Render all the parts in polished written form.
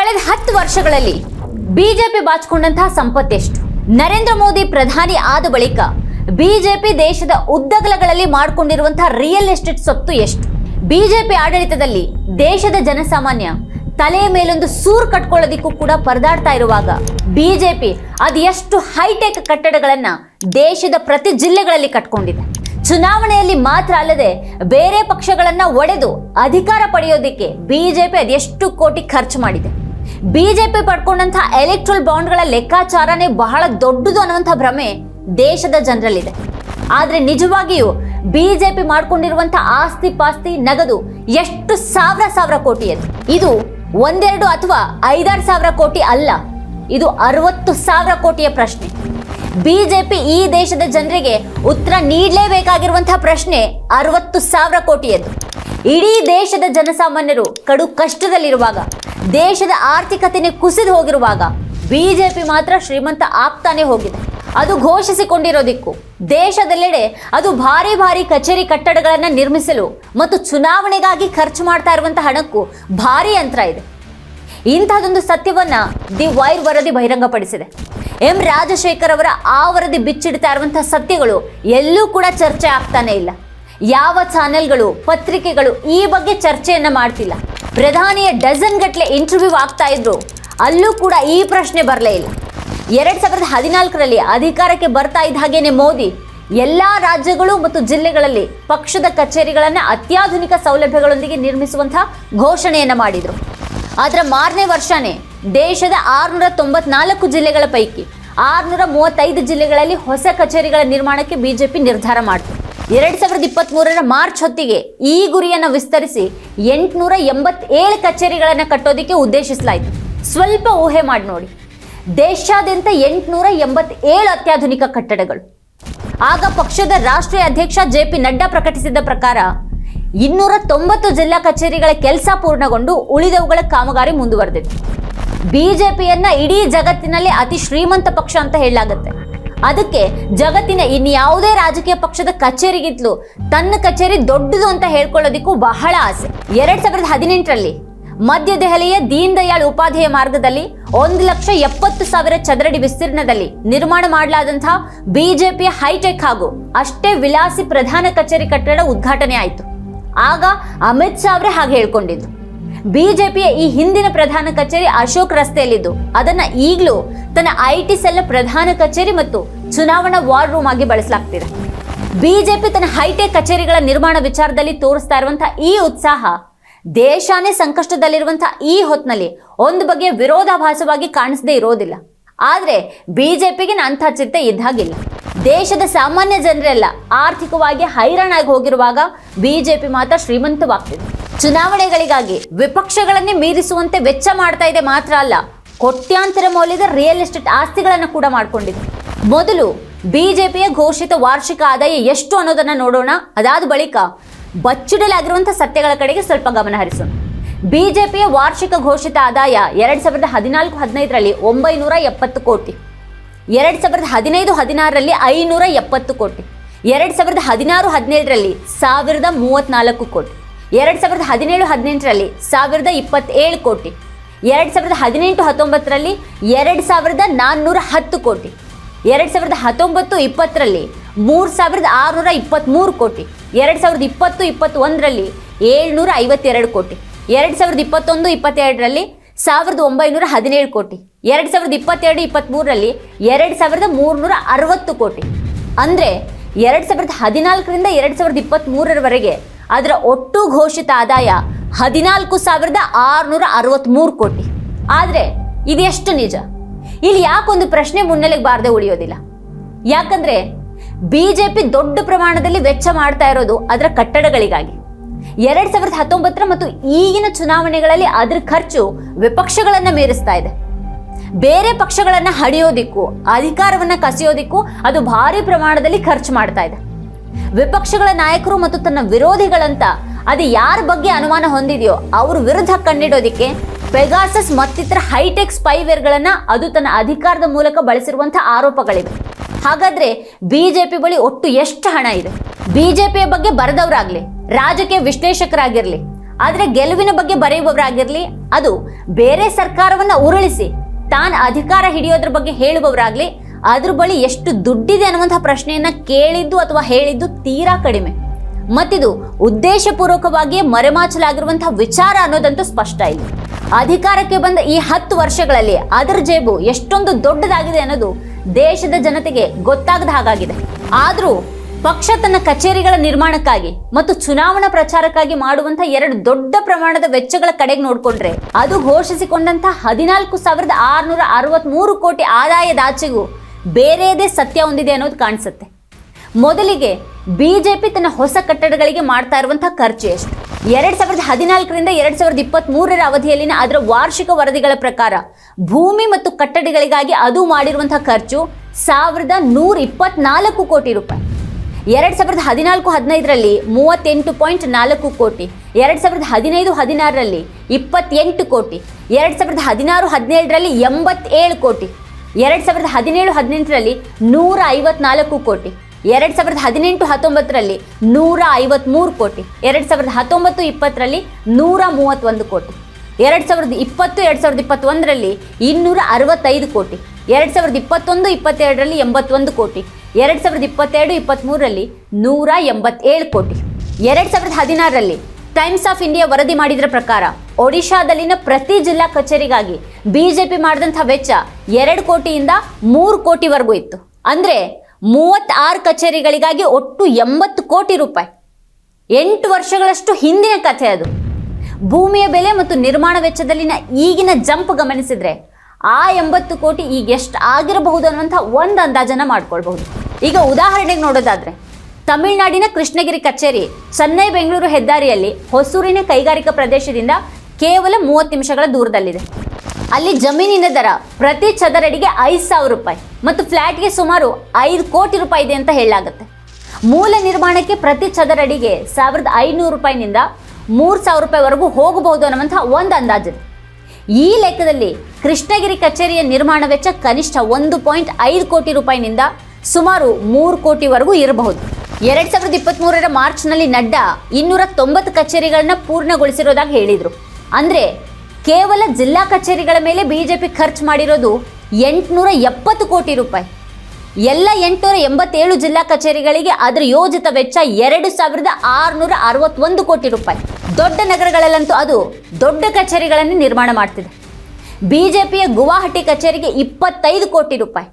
ಕಳೆದ 10 ವರ್ಷಗಳಲ್ಲಿ ಬಿಜೆಪಿ ಬಾಚಿಕೊಂಡಂತಹ ಸಂಪತ್ತೆಷ್ಟು? ನರೇಂದ್ರ ಮೋದಿ ಪ್ರಧಾನಿ ಆದ ಬಳಿಕ ಬಿಜೆಪಿ ದೇಶದ ಉದ್ದಗಲಗಳಲ್ಲಿ ಮಾಡಿಕೊಂಡಿರುವಂತಹ ರಿಯಲ್ ಎಸ್ಟೇಟ್ ಸೊತ್ತು ಎಷ್ಟು? ಬಿಜೆಪಿ ಆಡಳಿತದಲ್ಲಿ ದೇಶದ ಜನಸಾಮಾನ್ಯ ತಲೆಯ ಮೇಲೊಂದು ಸೂರು ಕಟ್ಕೊಳ್ಳೋದಿಕ್ಕೂ ಕೂಡ ಪರದಾಡ್ತಾ ಇರುವಾಗ ಬಿಜೆಪಿ ಅದು ಎಷ್ಟು ಹೈಟೆಕ್ ಕಟ್ಟಡಗಳನ್ನ ದೇಶದ ಪ್ರತಿ ಜಿಲ್ಲೆಗಳಲ್ಲಿ ಕಟ್ಕೊಂಡಿದೆ. ಚುನಾವಣೆಯಲ್ಲಿ ಮಾತ್ರ ಅಲ್ಲದೆ ಬೇರೆ ಪಕ್ಷಗಳನ್ನ ಒಡೆದು ಅಧಿಕಾರ ಪಡೆಯೋದಿಕ್ಕೆ ಬಿಜೆಪಿ ಅದೆಷ್ಟು ಕೋಟಿ ಖರ್ಚು ಮಾಡಿದೆ. ಬಿಜೆಪಿ ಪಡ್ಕೊಂಡಂತಹ ಎಲೆಕ್ಟ್ರಲ್ ಬಾಂಡ್ಗಳ ಲೆಕ್ಕಾಚಾರನೇ ಬಹಳ ದೊಡ್ಡದು ಅನ್ನುವಂಥ ಭ್ರಮೆ ದೇಶದ ಜನರಲ್ಲಿದೆ. ಆದ್ರೆ ನಿಜವಾಗಿಯೂ ಬಿಜೆಪಿ ಮಾಡ್ಕೊಂಡಿರುವಂತಹ ಆಸ್ತಿ ಪಾಸ್ತಿ ನಗದು ಎಷ್ಟು ಸಾವಿರ ಕೋಟಿ ಅದು. ಇದು 1-2 ಅಥವಾ 5-6 ಸಾವಿರ ಕೋಟಿ ಅಲ್ಲ, ಇದು 60,000 ಕೋಟಿಯ ಪ್ರಶ್ನೆ. ಬಿಜೆಪಿ ಈ ದೇಶದ ಜನರಿಗೆ ಉತ್ತರ ನೀಡಲೇಬೇಕಾಗಿರುವಂತಹ ಪ್ರಶ್ನೆ 60,000 ಕೋಟಿಯದ್ದು. ಇಡೀ ದೇಶದ ಜನಸಾಮಾನ್ಯರು ಕಡು ಕಷ್ಟದಲ್ಲಿರುವಾಗ, ದೇಶದ ಆರ್ಥಿಕತೆನೇ ಕುಸಿದು ಹೋಗಿರುವಾಗ ಬಿಜೆಪಿ ಮಾತ್ರ ಶ್ರೀಮಂತ ಆಗ್ತಾನೆ ಹೋಗಿದೆ. ಅದು ಘೋಷಿಸಿಕೊಂಡಿರೋದಿಕ್ಕೂ ದೇಶದೆಲ್ಲೆಡೆ ಅದು ಭಾರಿ ಕಚೇರಿ ಕಟ್ಟಡಗಳನ್ನು ನಿರ್ಮಿಸಲು ಮತ್ತು ಚುನಾವಣೆಗಾಗಿ ಖರ್ಚು ಮಾಡ್ತಾ ಇರುವಂತಹ ಹಣಕ್ಕೂ ಭಾರಿ ಅಂತರ ಇದೆ. ಇಂತಹದೊಂದು ಸತ್ಯವನ್ನ ದಿ ವೈರ್ ವರದಿ ಬಹಿರಂಗಪಡಿಸಿದೆ. ಎಂ ರಾಜಶೇಖರ್ ಅವರ ಆ ವರದಿ ಬಿಚ್ಚಿಡ್ತಾ ಇರುವಂತಹ ಸತ್ಯಗಳು ಎಲ್ಲೂ ಕೂಡ ಚರ್ಚೆ ಆಗ್ತಾನೆ ಇಲ್ಲ. ಯಾವ ಚಾನೆಲ್ಗಳು, ಪತ್ರಿಕೆಗಳು ಈ ಬಗ್ಗೆ ಚರ್ಚೆಯನ್ನ ಮಾಡ್ತಿಲ್ಲ. ಪ್ರಧಾನಿಯ ಡಜನ್ ಗಟ್ಟಲೆ ಇಂಟರ್ವ್ಯೂ ಆಗ್ತಾ ಇದ್ರು, ಅಲ್ಲೂ ಕೂಡ ಈ ಪ್ರಶ್ನೆ ಬರಲೇ ಇಲ್ಲ. 2014ರಲ್ಲಿ ಅಧಿಕಾರಕ್ಕೆ ಬರ್ತಾ ಇದ್ದ ಹಾಗೇನೆ ಮೋದಿ ಎಲ್ಲಾ ರಾಜ್ಯಗಳು ಮತ್ತು ಜಿಲ್ಲೆಗಳಲ್ಲಿ ಪಕ್ಷದ ಕಚೇರಿಗಳನ್ನು ಅತ್ಯಾಧುನಿಕ ಸೌಲಭ್ಯಗಳೊಂದಿಗೆ ನಿರ್ಮಿಸುವಂತಹ ಘೋಷಣೆಯನ್ನ ಮಾಡಿದ್ರು. ಅದರ ಮಾರನೇ ವರ್ಷನೇ ದೇಶದ 694 ಜಿಲ್ಲೆಗಳ ಪೈಕಿ 635 ಜಿಲ್ಲೆಗಳಲ್ಲಿ ಹೊಸ ಕಚೇರಿಗಳ ನಿರ್ಮಾಣಕ್ಕೆ ಬಿಜೆಪಿ ನಿರ್ಧಾರ ಮಾಡಿತು. 2023ರ ಮಾರ್ಚ್ ಹೊತ್ತಿಗೆ ಈ ಗುರಿಯನ್ನು ವಿಸ್ತರಿಸಿ 887 ಕಚೇರಿಗಳನ್ನು ಕಟ್ಟೋದಕ್ಕೆ ಉದ್ದೇಶಿಸಲಾಯಿತು. ಸ್ವಲ್ಪ ಊಹೆ ಮಾಡಿ ನೋಡಿ, ದೇಶಾದ್ಯಂತ 887 ಅತ್ಯಾಧುನಿಕ ಕಟ್ಟಡಗಳು. ಆಗ ಪಕ್ಷದ ರಾಷ್ಟ್ರೀಯ ಅಧ್ಯಕ್ಷ JP ನಡ್ಡಾ ಪ್ರಕಟಿಸಿದ್ದ ಪ್ರಕಾರ 290 ಜಿಲ್ಲಾ ಕಚೇರಿಗಳ ಕೆಲಸ ಪೂರ್ಣಗೊಂಡು ಉಳಿದವುಗಳ ಕಾಮಗಾರಿ ಮುಂದುವರೆದಿದೆ. ಬಿಜೆಪಿಯನ್ನ ಇಡೀ ಜಗತ್ತಿನಲ್ಲಿ ಅತಿ ಶ್ರೀಮಂತ ಪಕ್ಷ ಅಂತ ಹೇಳಲಾಗುತ್ತೆ. ಅದಕ್ಕೆ ಜಗತ್ತಿನ ಇನ್ಯಾವುದೇ ರಾಜಕೀಯ ಪಕ್ಷದ ಕಚೇರಿಗಿಂತಲೂ ತನ್ನ ಕಚೇರಿ ದೊಡ್ಡದು ಅಂತ ಹೇಳ್ಕೊಳ್ಳೋದಿಕ್ಕೂ ಬಹಳ ಆಸೆ. 2018ರಲ್ಲಿ ಮಧ್ಯ ದೆಹಲಿಯ ದೀನ್ ದಯಾಳ್ ಉಪಾಧ್ಯಾಯ ಮಾರ್ಗದಲ್ಲಿ 1,70,000 ಚದರಡಿ ವಿಸ್ತೀರ್ಣದಲ್ಲಿ ನಿರ್ಮಾಣ ಮಾಡಲಾದಂತಹ ಬಿಜೆಪಿಯ ಹೈಟೆಕ್ ಹಾಗೂ ಅಷ್ಟೇ ವಿಲಾಸಿ ಪ್ರಧಾನ ಕಚೇರಿ ಕಟ್ಟಡ ಉದ್ಘಾಟನೆ ಆಯಿತು. ಆಗ ಅಮಿತ್ ಶಾ ಅವರೇ ಹಾಗೆ ಹೇಳ್ಕೊಂಡಿದ್ದು. ಬಿಜೆಪಿಯ ಈ ಹಿಂದಿನ ಪ್ರಧಾನ ಕಚೇರಿ ಅಶೋಕ್ ರಸ್ತೆಯಲ್ಲಿದ್ದು ಅದನ್ನ ಈಗಲೂ ತನ್ನ IT ಸೆಲ್ ಪ್ರಧಾನ ಕಚೇರಿ ಮತ್ತು ಚುನಾವಣಾ ವಾರ್ ರೂಮ್ ಆಗಿ ಬಳಸಲಾಗ್ತಿದೆ. ಬಿಜೆಪಿ ತನ್ನ ಹೈಟೆಕ್ ಕಚೇರಿಗಳ ನಿರ್ಮಾಣ ವಿಚಾರದಲ್ಲಿ ತೋರಿಸ್ತಾ ಇರುವಂತಹ ಈ ಉತ್ಸಾಹ ದೇಶಾನೇ ಸಂಕಷ್ಟದಲ್ಲಿರುವಂತಹ ಈ ಹೊತ್ತಿನಲ್ಲಿ ಒಂದು ಬಗೆಯ ವಿರೋಧಾಭಾಸವಾಗಿ ಕಾಣಿಸದೇ ಇರೋದಿಲ್ಲ. ಆದ್ರೆ ಬಿಜೆಪಿಗೆ ಅಂಥ ಚಿಂತೆ ಇದ್ದಾಗಿಲ್ಲ. ದೇಶದ ಸಾಮಾನ್ಯ ಜನರೆಲ್ಲ ಆರ್ಥಿಕವಾಗಿ ಹೈರಾಣಾಗಿ ಹೋಗಿರುವಾಗ ಬಿಜೆಪಿ ಮಾತ್ರ ಶ್ರೀಮಂತವಾಗ್ತಿದೆ. ಚುನಾವಣೆಗಳಿಗಾಗಿ ವಿಪಕ್ಷಗಳನ್ನೇ ಮೀರಿಸುವಂತೆ ವೆಚ್ಚ ಮಾಡ್ತಾ ಇದೆ ಮಾತ್ರ ಅಲ್ಲ, ಕೋಟ್ಯಾಂತರ ಮೌಲ್ಯದ ರಿಯಲ್ ಎಸ್ಟೇಟ್ ಆಸ್ತಿಗಳನ್ನು ಕೂಡ ಮಾಡಿಕೊಂಡಿದೆ. ಮೊದಲು ಬಿಜೆಪಿಯ ಘೋಷಿತ ವಾರ್ಷಿಕ ಆದಾಯ ಎಷ್ಟು ಅನ್ನೋದನ್ನ ನೋಡೋಣ. ಅದಾದ ಬಳಿಕ ಬಚ್ಚಿಡಲಾಗಿರುವಂತಹ ಸತ್ಯಗಳ ಕಡೆಗೆ ಸ್ವಲ್ಪ ಗಮನ ಹರಿಸೋಣ. ಬಿಜೆಪಿಯ ವಾರ್ಷಿಕ ಘೋಷಿತ ಆದಾಯ 2014-15ರಲ್ಲಿ 970 ಕೋಟಿ, 2015-16ರಲ್ಲಿ 570 ಕೋಟಿ, 2016-17ರಲ್ಲಿ 1034 ಕೋಟಿ, 2017-18ರಲ್ಲಿ 1027 ಕೋಟಿ, 2018-19ರಲ್ಲಿ 2410 ಕೋಟಿ, 2019-20ರಲ್ಲಿ 3623 ಕೋಟಿ, 2020-21ರಲ್ಲಿ 752 ಕೋಟಿ, 2021-22ರಲ್ಲಿ 1917 ಕೋಟಿ, 2022-23ರಲ್ಲಿ 2360 ಕೋಟಿ. ಅಂದ್ರೆ 2014ರಿಂದ 2023ರವರೆಗೆ ಅದರ ಒಟ್ಟು ಘೋಷಿತ ಆದಾಯ 14,663 ಕೋಟಿ. ಆದ್ರೆ ಇದೆಷ್ಟು ನಿಜ? ಇಲ್ಲಿ ಯಾಕೊಂದು ಪ್ರಶ್ನೆ ಮುನ್ನೆಲೆಗೆ ಬಾರದೆ ಉಳಿಯೋದಿಲ್ಲ. ಯಾಕಂದ್ರೆ ಬಿಜೆಪಿ ದೊಡ್ಡ ಪ್ರಮಾಣದಲ್ಲಿ ವೆಚ್ಚ ಮಾಡ್ತಾ ಇರೋದು ಅದರ ಕಟ್ಟಡಗಳಿಗಾಗಿ. 2019ರ ಮತ್ತು ಈಗಿನ ಚುನಾವಣೆಗಳಲ್ಲಿ ಅದರ ಖರ್ಚು ವಿಪಕ್ಷಗಳನ್ನ ಮೀರಿಸ್ತಾ ಇದೆ. ಬೇರೆ ಪಕ್ಷಗಳನ್ನ ಹಡಿಯೋದಿಕ್ಕೂ ಅಧಿಕಾರವನ್ನ ಕಸಿಯೋದಿಕ್ಕೂ ಅದು ಭಾರಿ ಪ್ರಮಾಣದಲ್ಲಿ ಖರ್ಚು ಮಾಡ್ತಾ ಇದೆ. ವಿಪಕ್ಷಗಳ ನಾಯಕರು ಮತ್ತು ತನ್ನ ವಿರೋಧಿಗಳಂತ ಅದು ಯಾರ ಬಗ್ಗೆ ಅನುಮಾನ ಹೊಂದಿದೆಯೋ ಅವ್ರ ವಿರುದ್ಧ ಕಂಡಿಡೋದಿಕ್ಕೆ ಪೆಗಾಸಸ್ ಮತ್ತಿತರ ಹೈಟೆಕ್ ಸ್ಪೈವೇರ್ಗಳನ್ನ ಅದು ತನ್ನ ಅಧಿಕಾರದ ಮೂಲಕ ಬಳಸಿರುವಂತಹ ಆರೋಪಗಳಿವೆ. ಹಾಗಾದ್ರೆ ಬಿಜೆಪಿ ಬಳಿ ಒಟ್ಟು ಎಷ್ಟು ಹಣ ಇದೆ? ಬಿಜೆಪಿಯ ಬಗ್ಗೆ ಬರೆದವರಾಗ್ಲಿ, ರಾಜಕೀಯ ವಿಶ್ಲೇಷಕರಾಗಿರ್ಲಿ, ಆದ್ರೆ ಗೆಲುವಿನ ಬಗ್ಗೆ ಬರೆಯುವವರಾಗಿರ್ಲಿ, ಅದು ಬೇರೆ ಸರ್ಕಾರವನ್ನ ಉರುಳಿಸಿ ತಾನು ಅಧಿಕಾರ ಹಿಡಿಯೋದ್ರ ಬಗ್ಗೆ ಹೇಳುವವರಾಗ್ಲಿ, ಅದ್ರ ಬಳಿ ಎಷ್ಟು ದುಡ್ಡಿದೆ ಅನ್ನುವಂತಹ ಪ್ರಶ್ನೆಯನ್ನ ಕೇಳಿದ್ದು ಅಥವಾ ಹೇಳಿದ್ದು ತೀರಾ ಕಡಿಮೆ. ಮತ್ತಿದು ಉದ್ದೇಶಪೂರ್ವಕವಾಗಿ ಮರೆಮಾಚಲಾಗಿರುವಂತಹ ವಿಚಾರ ಅನ್ನೋದಂತೂ ಸ್ಪಷ್ಟ ಇಲ್ಲ. ಅಧಿಕಾರಕ್ಕೆ ಬಂದ ಈ 10 ವರ್ಷಗಳಲ್ಲಿ ಅದರ ಜೇಬು ಎಷ್ಟೊಂದು ದೊಡ್ಡದಾಗಿದೆ ಅನ್ನೋದು ದೇಶದ ಜನತೆಗೆ ಗೊತ್ತಾಗದ ಹಾಗಾಗಿದೆ. ಆದ್ರೂ ಪಕ್ಷ ತನ್ನ ಕಚೇರಿಗಳ ನಿರ್ಮಾಣಕ್ಕಾಗಿ ಮತ್ತು ಚುನಾವಣಾ ಪ್ರಚಾರಕ್ಕಾಗಿ ಮಾಡುವಂತ 2 ದೊಡ್ಡ ಪ್ರಮಾಣದ ವೆಚ್ಚಗಳ ಕಡೆಗೆ ನೋಡ್ಕೊಂಡ್ರೆ ಅದು ಘೋಷಿಸಿಕೊಂಡಂತ 14,663 ಕೋಟಿ ಆದಾಯದಾಚೆಗೂ ಬೇರೆಯದೇ ಸತ್ಯ ಹೊಂದಿದೆ ಅನ್ನೋದು ಕಾಣಿಸುತ್ತೆ. ಮೊದಲಿಗೆ ಬಿಜೆಪಿ ತನ್ನ ಹೊಸ ಕಟ್ಟಡಗಳಿಗೆ ಮಾಡ್ತಾ ಇರುವಂತಹ ಖರ್ಚು ಎಷ್ಟು? 2014ರಿಂದ 2023ರ ಅವಧಿಯಲ್ಲಿನ ಅದರ ವಾರ್ಷಿಕ ವರದಿಗಳ ಪ್ರಕಾರ ಭೂಮಿ ಮತ್ತು ಕಟ್ಟಡಗಳಿಗಾಗಿ ಅದು ಮಾಡಿರುವಂತಹ ಖರ್ಚು 1,124 ಕೋಟಿ ರೂಪಾಯಿ. 2014-15ರಲ್ಲಿ 38.4 ಕೋಟಿ, 2015-16ರಲ್ಲಿ 28 ಕೋಟಿ, 2016-17ರಲ್ಲಿ 87 ಕೋಟಿ, 2017-18ರಲ್ಲಿ 154 ಕೋಟಿ, 2018-19ರಲ್ಲಿ 153 ಕೋಟಿ, 2019-20ರಲ್ಲಿ 131 ಕೋಟಿ, 2020-2021ರಲ್ಲಿ 265 ಕೋಟಿ, 2021-22ರಲ್ಲಿ 81 ಕೋಟಿ, 2022-23ರಲ್ಲಿ 187 ಕೋಟಿ. 2016ರಲ್ಲಿ ಟೈಮ್ಸ್ ಆಫ್ ಇಂಡಿಯಾ ವರದಿ ಮಾಡಿದ್ರ ಪ್ರಕಾರ ಒಡಿಶಾದಲ್ಲಿನ ಪ್ರತಿ ಜಿಲ್ಲಾ ಕಚೇರಿಗಾಗಿ ಬಿಜೆಪಿ ಮಾಡಿದಂಥ ವೆಚ್ಚ 2 ಕೋಟಿಯಿಂದ 3 ಕೋಟಿವರೆಗೂ ಇತ್ತು. ಅಂದ್ರೆ 36 ಕಚೇರಿಗಳಿಗಾಗಿ ಒಟ್ಟು 80 ಕೋಟಿ ರೂಪಾಯಿ. 8 ವರ್ಷಗಳಷ್ಟು ಹಿಂದಿನ ಕಥೆ ಅದು. ಭೂಮಿಯ ಬೆಲೆ ಮತ್ತು ನಿರ್ಮಾಣ ವೆಚ್ಚದಲ್ಲಿನ ಈಗಿನ ಜಂಪ್ ಗಮನಿಸಿದ್ರೆ ಆ 80 ಕೋಟಿ ಈಗ ಎಷ್ಟು ಆಗಿರಬಹುದು ಅನ್ನುವಂಥ ಒಂದು ಅಂದಾಜನ್ನ ಮಾಡ್ಕೊಳ್ಬಹುದು. ಈಗ ಉದಾಹರಣೆಗೆ ನೋಡೋದಾದ್ರೆ ತಮಿಳುನಾಡಿನ ಕೃಷ್ಣಗಿರಿ ಕಚೇರಿ ಚೆನ್ನೈ ಬೆಂಗಳೂರು ಹೆದ್ದಾರಿಯಲ್ಲಿ ಹೊಸೂರಿನ ಕೈಗಾರಿಕಾ ಪ್ರದೇಶದಿಂದ ಕೇವಲ 30 ನಿಮಿಷಗಳ ದೂರದಲ್ಲಿದೆ. ಅಲ್ಲಿ ಜಮೀನಿನ ದರ ಪ್ರತಿ ಚದರಡಿಗೆ 5,000 ರೂಪಾಯಿ ಮತ್ತು ಫ್ಲಾಟ್ಗೆ ಸುಮಾರು 5 ಕೋಟಿ ರೂಪಾಯಿ ಇದೆ ಅಂತ ಹೇಳಲಾಗುತ್ತೆ. ಮೂಲ ನಿರ್ಮಾಣಕ್ಕೆ ಪ್ರತಿ ಚದರಡಿಗೆ 1,500 ರೂಪಾಯಿನಿಂದ 3,000 ರೂಪಾಯಿವರೆಗೂ ಹೋಗಬಹುದು ಅನ್ನುವಂಥ ಒಂದು ಅಂದಾಜಿದೆ. ಈ ಲೆಕ್ಕದಲ್ಲಿ ಕೃಷ್ಣಗಿರಿ ಕಚೇರಿಯ ನಿರ್ಮಾಣ ವೆಚ್ಚ ಕನಿಷ್ಠ 1.5 ಕೋಟಿ ರೂಪಾಯಿನಿಂದ ಸುಮಾರು 3 ಕೋಟಿವರೆಗೂ ಇರಬಹುದು. 2023ರ ಮಾರ್ಚ್ನಲ್ಲಿ ನಡ್ಡಾ 290 ಕಚೇರಿಗಳನ್ನ ಪೂರ್ಣಗೊಳಿಸಿರೋದಾಗಿ ಹೇಳಿದ್ರು. ಅಂದ್ರೆ ಕೇವಲ ಜಿಲ್ಲಾ ಕಚೇರಿಗಳ ಮೇಲೆ ಬಿಜೆಪಿ ಖರ್ಚು ಮಾಡಿರೋದು 870 ಕೋಟಿ ರೂಪಾಯಿ. ಎಲ್ಲ 887 ಜಿಲ್ಲಾ ಕಚೇರಿಗಳಿಗೆ ಅದರ ಯೋಜಿತ ವೆಚ್ಚ 2,661 ಕೋಟಿ ರೂಪಾಯಿ. ದೊಡ್ಡ ನಗರಗಳಲ್ಲಂತೂ ಅದು ದೊಡ್ಡ ಕಚೇರಿಗಳನ್ನು ನಿರ್ಮಾಣ ಮಾಡ್ತಿದೆ. ಬಿಜೆಪಿಯ ಗುವಾಹಟಿ ಕಚೇರಿಗೆ 25 ಕೋಟಿ ರೂಪಾಯಿ,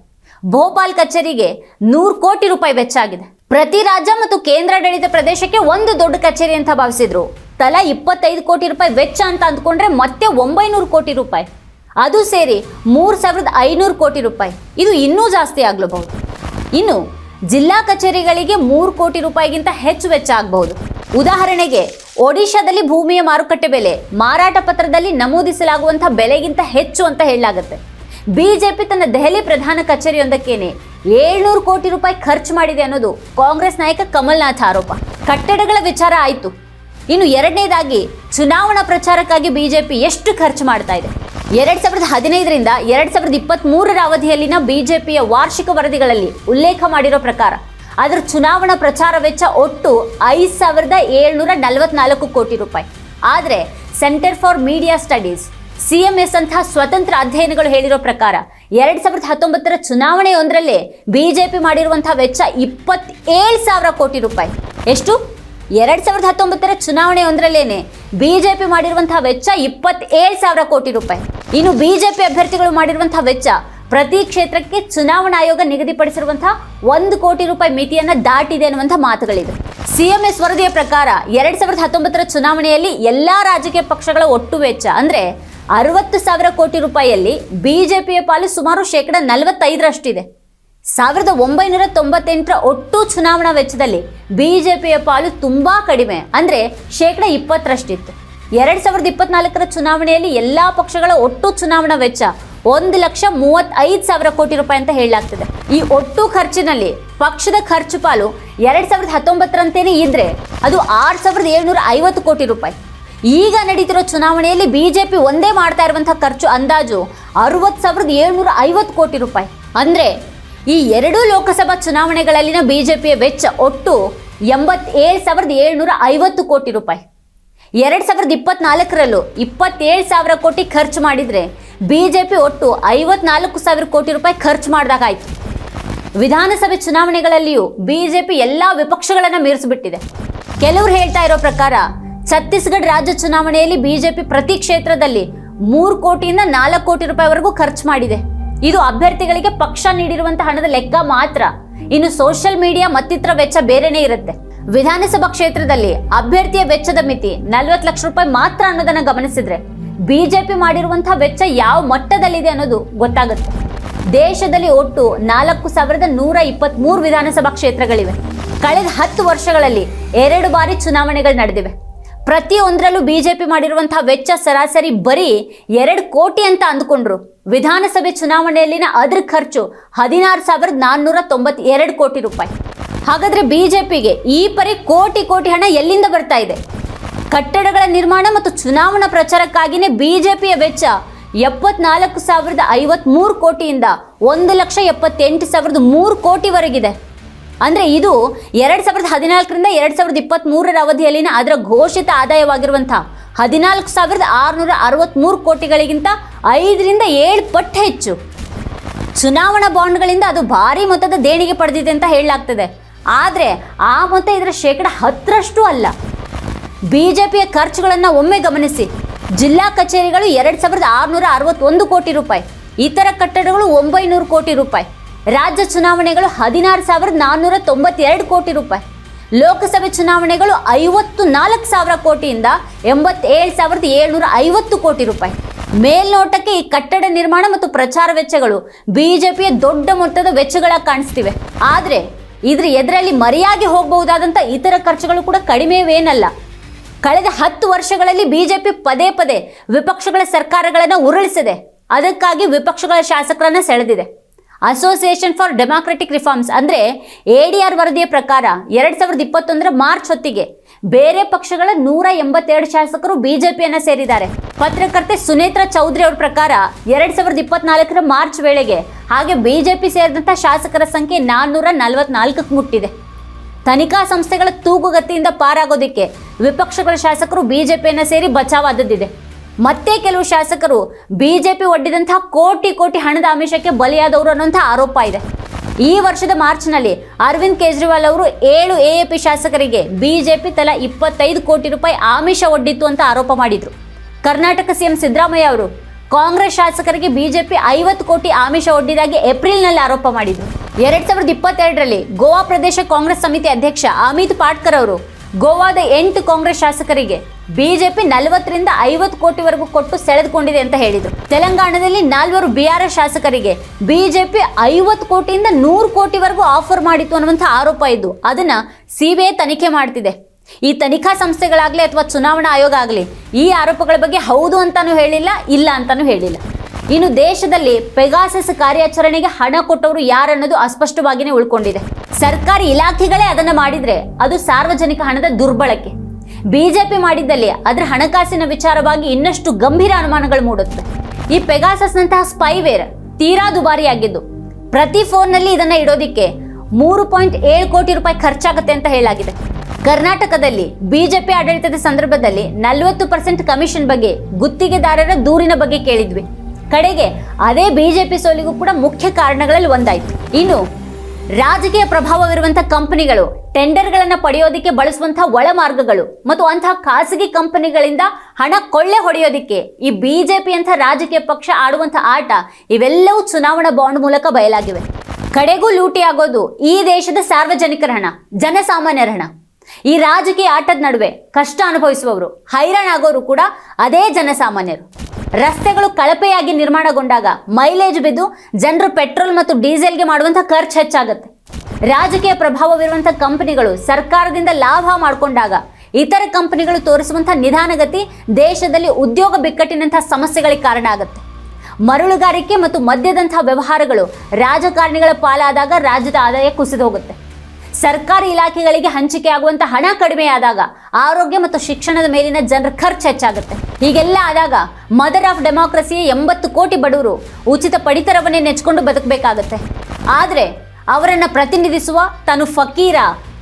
ಭೋಪಾಲ್ ಕಚೇರಿಗೆ 100 ಕೋಟಿ ರೂಪಾಯಿ ವೆಚ್ಚ ಆಗಿದೆ. ಪ್ರತಿ ರಾಜ್ಯ ಮತ್ತು ಕೇಂದ್ರಾಡಳಿತ ಪ್ರದೇಶಕ್ಕೆ ಒಂದು ದೊಡ್ಡ ಕಚೇರಿ ಅಂತ ಭಾವಿಸಿದ್ರು. ತಲಾ 25 ಕೋಟಿ ರೂಪಾಯಿ ವೆಚ್ಚ ಅಂತ ಅಂದ್ಕೊಂಡ್ರೆ ಮತ್ತೆ 900 ಕೋಟಿ ರೂಪಾಯಿ, ಅದು ಸೇರಿ 3,500 ಕೋಟಿ ರೂಪಾಯಿ. ಇದು ಇನ್ನೂ ಜಾಸ್ತಿ ಆಗಲಬಹುದು. ಇನ್ನು ಜಿಲ್ಲಾ ಕಚೇರಿಗಳಿಗೆ 3 ಕೋಟಿ ರೂಪಾಯಿಗಿಂತ ಹೆಚ್ಚು ವೆಚ್ಚ ಆಗಬಹುದು. ಉದಾಹರಣೆಗೆ ಒಡಿಶಾದಲ್ಲಿ ಭೂಮಿಯ ಮಾರುಕಟ್ಟೆ ಬೆಲೆ ಮಾರಾಟ ಪತ್ರದಲ್ಲಿ ನಮೂದಿಸಲಾಗುವಂತಹ ಬೆಲೆಗಿಂತ ಹೆಚ್ಚು ಅಂತ ಹೇಳಲಾಗುತ್ತೆ. ಬಿಜೆಪಿ ತನ್ನ ದೆಹಲಿ ಪ್ರಧಾನ ಕಚೇರಿಯೊಂದಕ್ಕೇನೆ 700 ಕೋಟಿ ರೂಪಾಯಿ ಖರ್ಚು ಮಾಡಿದೆ ಅನ್ನೋದು ಕಾಂಗ್ರೆಸ್ ನಾಯಕ ಕಮಲ್ನಾಥ್ ಆರೋಪ. ಕಟ್ಟಡಗಳ ವಿಚಾರ ಆಯಿತು. ಇನ್ನು ಎರಡನೇದಾಗಿ ಚುನಾವಣಾ ಪ್ರಚಾರಕ್ಕಾಗಿ ಬಿಜೆಪಿ ಎಷ್ಟು ಖರ್ಚು ಮಾಡ್ತಾ ಇದೆ? 2015ರಿಂದ 2023ರ ಅವಧಿಯಲ್ಲಿನ ಬಿಜೆಪಿಯ ವಾರ್ಷಿಕ ವರದಿಗಳಲ್ಲಿ ಉಲ್ಲೇಖ ಮಾಡಿರೋ ಪ್ರಕಾರ ಅದರ ಚುನಾವಣಾ ಪ್ರಚಾರ ವೆಚ್ಚ ಒಟ್ಟು 5,744 ಕೋಟಿ ರೂಪಾಯಿ. ಆದರೆ centre for media studies CMS ಅಂತಹ ಸ್ವತಂತ್ರ ಅಧ್ಯಯನಗಳು ಹೇಳಿರೋ ಪ್ರಕಾರ 2019ರ ಚುನಾವಣೆಯೊಂದರಲ್ಲೇ ಬಿಜೆಪಿ ಮಾಡಿರುವಂತಹ ವೆಚ್ಚ 27,000 ಕೋಟಿ ರೂಪಾಯಿ. ಎಷ್ಟು? 2019ರ ಚುನಾವಣೆಯೊಂದರಲ್ಲೇನೆ ಬಿಜೆಪಿ ಮಾಡಿರುವಂತಹ ವೆಚ್ಚ 27,000 ಕೋಟಿ ರೂಪಾಯಿ. ಇನ್ನು ಬಿಜೆಪಿ ಅಭ್ಯರ್ಥಿಗಳು ಮಾಡಿರುವಂತಹ ವೆಚ್ಚ ಪ್ರತಿ ಕ್ಷೇತ್ರಕ್ಕೆ ಚುನಾವಣಾ ಆಯೋಗ ನಿಗದಿಪಡಿಸಿರುವಂತಹ 1 ಕೋಟಿ ರೂಪಾಯಿ ಮಿತಿಯನ್ನ ದಾಟಿದೆ ಅನ್ನುವಂಥ ಮಾತುಗಳಿದೆ. CMS ವರದಿಯ ಪ್ರಕಾರ 2019ರ ಚುನಾವಣೆಯಲ್ಲಿ ಎಲ್ಲಾ ರಾಜಕೀಯ ಪಕ್ಷಗಳ ಒಟ್ಟು ವೆಚ್ಚ ಅಂದ್ರೆ 60,000 ಕೋಟಿ ರೂಪಾಯಿಯಲ್ಲಿ ಬಿಜೆಪಿಯ ಪಾಲು ಸುಮಾರು 45%ರಷ್ಟಿದೆ. 1998ರ ಒಟ್ಟು ಚುನಾವಣಾ ವೆಚ್ಚದಲ್ಲಿ ಬಿಜೆಪಿಯ ಪಾಲು ತುಂಬಾ ಕಡಿಮೆ ಅಂದ್ರೆ 20%ರಷ್ಟಿತ್ತು. 2024ರ ಚುನಾವಣೆಯಲ್ಲಿ ಎಲ್ಲಾ ಪಕ್ಷಗಳ ಒಟ್ಟು ಚುನಾವಣಾ ವೆಚ್ಚ 1,35,000 ಕೋಟಿ ರೂಪಾಯಿ ಅಂತ ಹೇಳಲಾಗ್ತದೆ. ಈ ಒಟ್ಟು ಖರ್ಚಿನಲ್ಲಿ ಪಕ್ಷದ ಖರ್ಚು ಪಾಲು 2019ರಂತೇನೆ ಇದ್ರೆ ಅದು 6,750 ಕೋಟಿ ರೂಪಾಯಿ. ಈಗ ನಡೀತಿರೋ ಚುನಾವಣೆಯಲ್ಲಿ ಬಿಜೆಪಿ ಒಂದೇ ಮಾಡ್ತಾ ಇರುವಂತಹ ಖರ್ಚು ಅಂದಾಜು 60,750 ಕೋಟಿ ರೂಪಾಯಿ. ಅಂದ್ರೆ ಈ ಎರಡೂ ಲೋಕಸಭಾ ಚುನಾವಣೆಗಳಲ್ಲಿನ ಬಿಜೆಪಿಯ ವೆಚ್ಚ ಒಟ್ಟು 87,750 ಕೋಟಿ ರೂಪಾಯಿ. 2024ರಲ್ಲೂ 27,000 ಕೋಟಿ ಖರ್ಚು ಮಾಡಿದರೆ ಬಿಜೆಪಿ ಒಟ್ಟು 54,000 ಕೋಟಿ ರೂಪಾಯಿ ಖರ್ಚು ಮಾಡಿದಾಗಾಯ್ತು. ವಿಧಾನಸಭೆ ಚುನಾವಣೆಗಳಲ್ಲಿಯೂ ಬಿಜೆಪಿ ಎಲ್ಲಾ ವಿಪಕ್ಷಗಳನ್ನು ಮೀರಿಸಿಬಿಟ್ಟಿದೆ. ಕೆಲವರು ಹೇಳ್ತಾ ಇರೋ ಪ್ರಕಾರ ಛತ್ತೀಸ್ಗಢ ರಾಜ್ಯ ಚುನಾವಣೆಯಲ್ಲಿ ಬಿಜೆಪಿ ಪ್ರತಿ ಕ್ಷೇತ್ರದಲ್ಲಿ 3 ಕೋಟಿಯಿಂದ 4 ಕೋಟಿ ರೂಪಾಯಿವರೆಗೂ ಖರ್ಚು ಮಾಡಿದೆ. ಇದು ಅಭ್ಯರ್ಥಿಗಳಿಗೆ ಪಕ್ಷ ನೀಡಿರುವಂತಹ ಹಣದ ಲೆಕ್ಕ ಮಾತ್ರ. ಇನ್ನು ಸೋಷಿಯಲ್ ಮೀಡಿಯಾ ಮತ್ತಿತರ ವೆಚ್ಚ ಬೇರೆನೇ ಇರುತ್ತೆ. ವಿಧಾನಸಭಾ ಕ್ಷೇತ್ರದಲ್ಲಿ ಅಭ್ಯರ್ಥಿಯ ವೆಚ್ಚದ ಮಿತಿ 40 ಲಕ್ಷ ರೂಪಾಯಿ ಮಾತ್ರ ಅನ್ನೋದನ್ನ ಗಮನಿಸಿದ್ರೆ ಬಿಜೆಪಿ ಮಾಡಿರುವಂತಹ ವೆಚ್ಚ ಯಾವ ಮಟ್ಟದಲ್ಲಿದೆ ಅನ್ನೋದು ಗೊತ್ತಾಗುತ್ತೆ. ದೇಶದಲ್ಲಿ ಒಟ್ಟು 4,123 ವಿಧಾನಸಭಾ ಕ್ಷೇತ್ರಗಳಿವೆ. ಕಳೆದ 10 ವರ್ಷಗಳಲ್ಲಿ 2 ಬಾರಿ ಚುನಾವಣೆಗಳು ನಡೆದಿವೆ. ಪ್ರತಿಯೊಂದರಲ್ಲೂ ಬಿಜೆಪಿ ಮಾಡಿರುವಂತಹ ವೆಚ್ಚ ಸರಾಸರಿ ಬರೀ 2 ಕೋಟಿ ಅಂತ ಅಂದುಕೊಂಡ್ರು. ವಿಧಾನಸಭೆ ಚುನಾವಣೆಯಲ್ಲಿನ ಅದರ ಖರ್ಚು 16,492 ಕೋಟಿ ರೂಪಾಯಿ. ಹಾಗಾದ್ರೆ ಬಿಜೆಪಿಗೆ ಈ ಪರಿ ಕೋಟಿ ಹಣ ಎಲ್ಲಿಂದ ಬರ್ತಾ ಇದೆ? ಕಟ್ಟಡಗಳ ನಿರ್ಮಾಣ ಮತ್ತು ಚುನಾವಣಾ ಪ್ರಚಾರಕ್ಕಾಗಿಯೇ ಬಿಜೆಪಿಯ ವೆಚ್ಚ 74,053 ಕೋಟಿಯಿಂದ 1,78,003 ಕೋಟಿವರೆಗಿದೆ. ಅಂದ್ರೆ ಇದು 2014ರಿಂದ 2023 ಅವಧಿಯಲ್ಲಿನ ಅದರ ಘೋಷಿತ ಆದಾಯವಾಗಿರುವಂತಹ 14,663 ಕೋಟಿಗಳಿಗಿಂತ 5ರಿಂದ 7 ಪಟ್ಟು ಹೆಚ್ಚು. ಚುನಾವಣಾ ಬಾಂಡ್ಗಳಿಂದ ಅದು ಭಾರಿ ಮೊತ್ತದ ದೇಣಿಗೆ ಪಡೆದಿದೆ ಅಂತ ಹೇಳಲಾಗ್ತದೆ. ಆದರೆ ಆ ಮೊತ್ತ ಇದರ 10% ಅಲ್ಲ. ಬಿಜೆಪಿಯ ಖರ್ಚುಗಳನ್ನು ಒಮ್ಮೆ ಗಮನಿಸಿ. ಜಿಲ್ಲಾ ಕಚೇರಿಗಳು 2,661 ಕೋಟಿ ರೂಪಾಯಿ, ಇತರ ಕಟ್ಟಡಗಳು 900 ಕೋಟಿ ರೂಪಾಯಿ, ರಾಜ್ಯ ಚುನಾವಣೆಗಳು 16,492 ಕೋಟಿ ರೂಪಾಯಿ, ಲೋಕಸಭೆ ಚುನಾವಣೆಗಳು 54,000 ಕೋಟಿಯಿಂದ 87,750 ಕೋಟಿ ರೂಪಾಯಿ. ಮೇಲ್ನೋಟಕ್ಕೆ ಈ ಕಟ್ಟಡ ನಿರ್ಮಾಣ ಮತ್ತು ಪ್ರಚಾರ ವೆಚ್ಚಗಳು ಬಿಜೆಪಿಯ ದೊಡ್ಡ ಮೊತ್ತದ ವೆಚ್ಚಗಳಾಗಿ ಕಾಣಿಸ್ತಿವೆ. ಆದರೆ ಇದ್ರ ಎದುರಲ್ಲಿ ಮರೆಯಾಗಿ ಹೋಗಬಹುದಾದಂಥ ಇತರ ಖರ್ಚುಗಳು ಕೂಡ ಕಡಿಮೆವೇನಲ್ಲ. ಕಳೆದ 10 ವರ್ಷಗಳಲ್ಲಿ ಬಿಜೆಪಿ ಪದೇ ಪದೇ ವಿಪಕ್ಷಗಳ ಸರ್ಕಾರಗಳನ್ನು ಉರುಳಿಸಿದೆ. ಅದಕ್ಕಾಗಿ ವಿಪಕ್ಷಗಳ ಶಾಸಕರನ್ನ ಸೆಳೆದಿದೆ. ಅಸೋಸಿಯೇಷನ್ ಫಾರ್ ಡೆಮಾಕ್ರೆಟಿಕ್ ರಿಫಾರ್ಮ್ಸ್ ಅಂದ್ರೆ ADR ವರದಿಯ ಪ್ರಕಾರ 2021 ಮಾರ್ಚ್ ಹೊತ್ತಿಗೆ ಬೇರೆ ಪಕ್ಷಗಳ 182 ಶಾಸಕರು ಬಿಜೆಪಿಯನ್ನ ಸೇರಿದ್ದಾರೆ. ಪತ್ರಕರ್ತೆ ಸುನೇತ್ರಾ ಚೌಧರಿ ಅವರ ಪ್ರಕಾರ 2024 ಮಾರ್ಚ್ ವೇಳೆಗೆ ಹಾಗೆ ಬಿಜೆಪಿ ಸೇರಿದಂತಹ ಶಾಸಕರ ಸಂಖ್ಯೆ 444ಕ್ಕೆ ಮುಟ್ಟಿದೆ. ತನಿಖಾ ಸಂಸ್ಥೆಗಳ ತೂಗುಗತಿಯಿಂದ ಪಾರಾಗೋದಿಕ್ಕೆ ವಿಪಕ್ಷಗಳ ಶಾಸಕರು ಬಿಜೆಪಿಯನ್ನ ಸೇರಿ ಬಚಾವಾದದ್ದಿದೆ. ಮತ್ತೆ ಕೆಲವು ಶಾಸಕರು ಬಿಜೆಪಿ ಒಡ್ಡಿದಂತಹ ಕೋಟಿ ಹಣದ ಆಮಿಷಕ್ಕೆ ಬಲಿಯಾದವರು ಅನ್ನುವಂಥ ಆರೋಪ ಇದೆ. ಈ ವರ್ಷದ ಮಾರ್ಚ್ನಲ್ಲಿ ಅರವಿಂದ್ ಕೇಜ್ರಿವಾಲ್ ಅವರು 7 AAP ಶಾಸಕರಿಗೆ ಬಿಜೆಪಿ ತಲಾ 25 ಕೋಟಿ ರೂಪಾಯಿ ಆಮಿಷ ಒಡ್ಡಿತ್ತು ಅಂತ ಆರೋಪ ಮಾಡಿದ್ರು. ಕರ್ನಾಟಕ CM ಸಿದ್ದರಾಮಯ್ಯ ಅವರು ಕಾಂಗ್ರೆಸ್ ಶಾಸಕರಿಗೆ ಬಿಜೆಪಿ 50 ಕೋಟಿ ಆಮಿಷ ಒಡ್ಡಿದಾಗಿ ಏಪ್ರಿಲ್ನಲ್ಲಿ ಆರೋಪ ಮಾಡಿದ್ರು. 2022ರಲ್ಲಿ ಗೋವಾ ಪ್ರದೇಶ ಕಾಂಗ್ರೆಸ್ ಸಮಿತಿ ಅಧ್ಯಕ್ಷ ಅಮಿತ್ ಪಾಟ್ಕರ್ ಅವರು ಗೋವಾದ 8 ಕಾಂಗ್ರೆಸ್ ಶಾಸಕರಿಗೆ ಬಿಜೆಪಿ 40ರಿಂದ 50 ಕೋಟಿವರೆಗೂ ಕೊಟ್ಟು ಸೆಳೆದುಕೊಂಡಿದೆ ಅಂತ ಹೇಳಿದರು. ತೆಲಂಗಾಣದಲ್ಲಿ 4 BRS ಶಾಸಕರಿಗೆ ಬಿಜೆಪಿ 50 ಕೋಟಿಯಿಂದ 100 ಕೋಟಿವರೆಗೂ ಆಫರ್ ಮಾಡಿತ್ತು ಅನ್ನುವಂಥ ಆರೋಪ ಇದ್ದು ಅದನ್ನ CBI ತನಿಖೆ ಮಾಡ್ತಿದೆ. ಈ ತನಿಖಾ ಸಂಸ್ಥೆಗಳಾಗಲಿ ಅಥವಾ ಚುನಾವಣಾ ಆಯೋಗ ಆಗಲಿ ಈ ಆರೋಪಗಳ ಬಗ್ಗೆ ಹೌದು ಅಂತಾನೂ ಹೇಳಿಲ್ಲ, ಇಲ್ಲ ಅಂತಾನೂ ಹೇಳಿಲ್ಲ. ಇನ್ನು ದೇಶದಲ್ಲಿ ಪೆಗಾಸಸ್ ಕಾರ್ಯಾಚರಣೆಗೆ ಹಣ ಕೊಟ್ಟವರು ಯಾರನ್ನೋದು ಅಸ್ಪಷ್ಟವಾಗಿಯೇ ಉಳ್ಕೊಂಡಿದೆ. ಸರ್ಕಾರಿ ಇಲಾಖೆಗಳೇ ಅದನ್ನ ಮಾಡಿದ್ರೆ ಅದು ಸಾರ್ವಜನಿಕ ಹಣದ ದುರ್ಬಳಕೆ. ಬಿಜೆಪಿ ಮಾಡಿದ್ದಲ್ಲಿ ಅದರ ಹಣಕಾಸಿನ ವಿಚಾರವಾಗಿ ಇನ್ನಷ್ಟು ಗಂಭೀರ ಅನುಮಾನಗಳು ಮೂಡುತ್ತವೆ. ಈ ಪೆಗಾಸಸ್ನಂತಹ ಸ್ಪೈವೇರ್ ತೀರಾ ದುಬಾರಿಯಾಗಿದ್ದು ಪ್ರತಿ ಫೋನ್ನಲ್ಲಿ ಇದನ್ನ ಇಡೋದಿಕ್ಕೆ 3.7 ಕೋಟಿ ರೂಪಾಯಿ ಖರ್ಚಾಗುತ್ತೆ ಅಂತ ಹೇಳಲಾಗಿದೆ. ಕರ್ನಾಟಕದಲ್ಲಿ ಬಿಜೆಪಿ ಆಡಳಿತದ ಸಂದರ್ಭದಲ್ಲಿ 40% ಕಮಿಷನ್ ಬಗ್ಗೆ ಗುತ್ತಿಗೆದಾರರ ದೂರಿನ ಬಗ್ಗೆ ಕೇಳಿದ್ವಿ. ಕಡೆಗೆ ಅದೇ ಬಿಜೆಪಿ ಸೋಲಿಗೂ ಕೂಡ ಮುಖ್ಯ ಕಾರಣಗಳಲ್ಲಿ ಒಂದಾಯಿತು. ಇನ್ನು ರಾಜಕೀಯ ಪ್ರಭಾವವಿರುವಂತಹ ಕಂಪನಿಗಳು ಟೆಂಡರ್ಗಳನ್ನು ಪಡೆಯೋದಕ್ಕೆ ಬಳಸುವಂತಹ ಒಳಮಾರ್ಗಗಳು ಮತ್ತು ಅಂತಹ ಖಾಸಗಿ ಕಂಪನಿಗಳಿಂದ ಹಣ ಕೊಳ್ಳೆ ಹೊಡೆಯೋದಕ್ಕೆ ಈ ಬಿಜೆಪಿ ಅಂತ ರಾಜಕೀಯ ಪಕ್ಷ ಆಡುವಂತಹ ಆಟ ಇವೆಲ್ಲವೂ ಚುನಾವಣಾ ಬಾಂಡ್ ಮೂಲಕ ಬಯಲಾಗಿವೆ. ಕಡೆಗೂ ಲೂಟಿ ಆಗೋದು ಈ ದೇಶದ ಸಾರ್ವಜನಿಕರ ಹಣ, ಜನಸಾಮಾನ್ಯರ ಹಣ. ಈ ರಾಜಕೀಯ ಆಟದ ನಡುವೆ ಕಷ್ಟ ಅನುಭವಿಸುವವರು, ಹೈರಾಣಾಗೋರು ಕೂಡ ಅದೇ ಜನಸಾಮಾನ್ಯರು. ರಸ್ತೆಗಳು ಕಳಪೆಯಾಗಿ ನಿರ್ಮಾಣಗೊಂಡಾಗ ಮೈಲೇಜ್ ಬಿದ್ದು ಜನರು ಪೆಟ್ರೋಲ್ ಮತ್ತು ಡೀಸೆಲ್ಗೆ ಮಾಡುವಂತಹ ಖರ್ಚು ಹೆಚ್ಚಾಗುತ್ತೆ. ರಾಜಕೀಯ ಪ್ರಭಾವವಿರುವಂತಹ ಕಂಪನಿಗಳು ಸರ್ಕಾರದಿಂದ ಲಾಭ ಮಾಡಿಕೊಂಡಾಗ ಇತರ ಕಂಪನಿಗಳು ತೋರಿಸುವಂತಹ ನಿಧಾನಗತಿ ದೇಶದಲ್ಲಿ ಉದ್ಯೋಗ ಬಿಕ್ಕಟ್ಟಿನಂತಹ ಸಮಸ್ಯೆಗಳಿಗೆ ಕಾರಣ ಆಗುತ್ತೆ. ಮರಳುಗಾರಿಕೆ ಮತ್ತು ಮದ್ಯದಂತಹ ವ್ಯವಹಾರಗಳು ರಾಜಕಾರಣಿಗಳ ಪಾಲಾದಾಗ ರಾಜ್ಯದ ಆದಾಯ ಕುಸಿದು ಹೋಗುತ್ತೆ. ಸರ್ಕಾರಿ ಇಲಾಖೆಗಳಿಗೆ ಹಂಚಿಕೆ ಆಗುವಂತ ಹಣ ಕಡಿಮೆಯಾದಾಗ ಆರೋಗ್ಯ ಮತ್ತು ಶಿಕ್ಷಣದ ಮೇಲಿನ ಜನರ ಖರ್ಚು ಹೆಚ್ಚಾಗುತ್ತೆ. ಹೀಗೆಲ್ಲ ಆದಾಗ ಮದರ್ ಆಫ್ ಡೆಮಾಕ್ರಸಿಯ 80 ಕೋಟಿ ಬಡವರು ಉಚಿತ ಪಡಿತರವನ್ನೇ ನೆಚ್ಕೊಂಡು ಬದುಕಬೇಕಾಗತ್ತೆ. ಆದರೆ ಅವರನ್ನು ಪ್ರತಿನಿಧಿಸುವ ತಾನು ಫಕೀರ,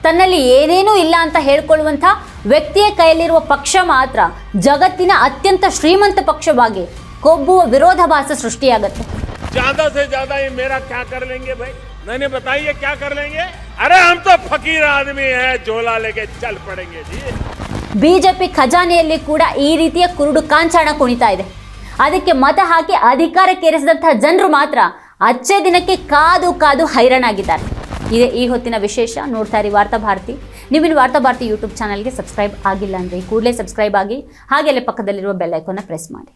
ತನ್ನಲ್ಲಿ ಏನೇನೂ ಇಲ್ಲ ಅಂತ ಹೇಳ್ಕೊಳ್ಳುವಂಥ ವ್ಯಕ್ತಿಯ ಕೈಯಲ್ಲಿರುವ ಪಕ್ಷ ಮಾತ್ರ ಜಗತ್ತಿನ ಅತ್ಯಂತ ಶ್ರೀಮಂತ ಪಕ್ಷವಾಗಿ ಕೊಬ್ಬುವ ವಿರೋಧಾಭಾಸ ಸೃಷ್ಟಿಯಾಗುತ್ತೆ. ज्यादा से ज्यादा ये मेरा क्या कर लेंगे भाई, मैंने बताइए क्या कर लेंगे? अरे हम तो फकीर आदमी है, झोला लेके चल पड़ेंगे जी. ಬಿಜೆಪಿ ಖಜಾನೆಯಲ್ಲಿ ಕೂಡ ಈ ರೀತಿಯ ಕುರುಡು ಕಾಂಚಾಣ ಕುಣಿತಾ ಇದೆ. ಅದಕ್ಕೆ ಮತ ಹಾಕಿ ಅಧಿಕಾರಕ್ಕೇರಿಸಿದಂತಹ ಜನರು ಮಾತ್ರ ಅಚ್ಚೇ ದಿನಕ್ಕೆ ಕಾದು ಕಾದು ಹೈರಾಣಾಗಿದ್ದಾರೆ. ಇದೇ ಈ ಹೊತ್ತಿನ ವಿಶೇಷ. ನೋಡ್ತಾ ಇರಿ ವಾರ್ತಾಭಾರತಿ. ನೀವಿನ್ನು ವಾರ್ತಾಭಾರತಿ ಯೂಟ್ಯೂಬ್ ಚಾನಲ್ಗೆ ಸಬ್ಸ್ಕ್ರೈಬ್ ಆಗಿಲ್ಲ ಅಂದರೆ ಕೂಡಲೇ ಸಬ್ಸ್ಕ್ರೈಬ್ ಆಗಿ, ಹಾಗೆ ಪಕ್ಕದಲ್ಲಿರುವ ಬೆಲ್ ಐಕಾನ್ನ ಪ್ರೆಸ್ ಮಾಡಿ.